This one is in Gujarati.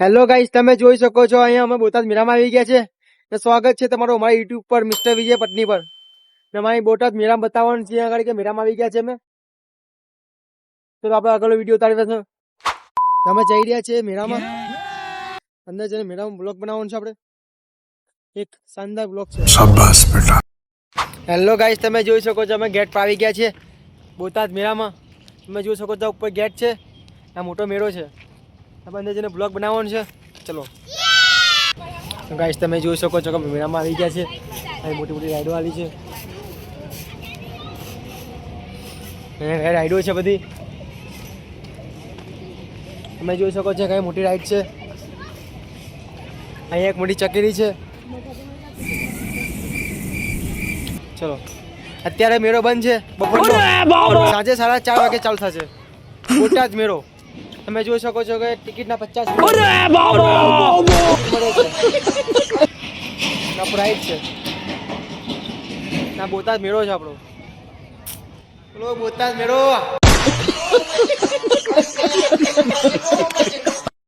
હેલો ગાઈસ, તમે જોઈ શકો છો અહીંયા અમે બોટાદ મેળામાં આવી ગયા છે ને સ્વાગત છે તમારું અમારા યુટ્યુબ પર મિસ્ટર વિજય પટની પર ને અમારી બોટાદ મેળામાં બતાવવાનું છે આગળ કે મેળામાં આવી ગયા છે અમે. તો આપણે આગળ વિડીયો ઉતારી છે. તમે જઈ રહ્યા છે મેળામાં, અંદર જઈને મેળામાં બ્લોગ બનાવવાનો છે આપણે. એક શાનદાર બ્લોગ છે. શાબાશ બેટા. હેલો ગાઈસ, તમે જોઈ શકો છો અમે ગેટ પર આવી ગયા છે બોટાદ મેળામાં. તમે જોઈ શકો છો ઉપર ગેટ છે, આ મોટો મેળો છે. આપણે અંદર જઈને બ્લોગ બનાવવાનો છે. ચલો ગાઈસ, તમે જોઈ શકો છો કે મેળામાં આવી ગયા છે. અહીં મોટી મોટી રાઈડો આવી છે, રાઈડો છે બધી. તમે જોઈ શકો છો કઈ મોટી રાઈડ છે. અહીંયા એક મોટી ચકેરી છે. ચલો, અત્યારે મેળો બંધ છે બપોરનો. સાંજે 4:30 વાગે ચાલુ થશે બોટાદ મેળો. તમે જોઈ શકો છો કે ટિકિટના 50 પ્રાઇસ છે. ના બોટાદ મેળો છે આપણો. બોલો બોટાદ મેળો.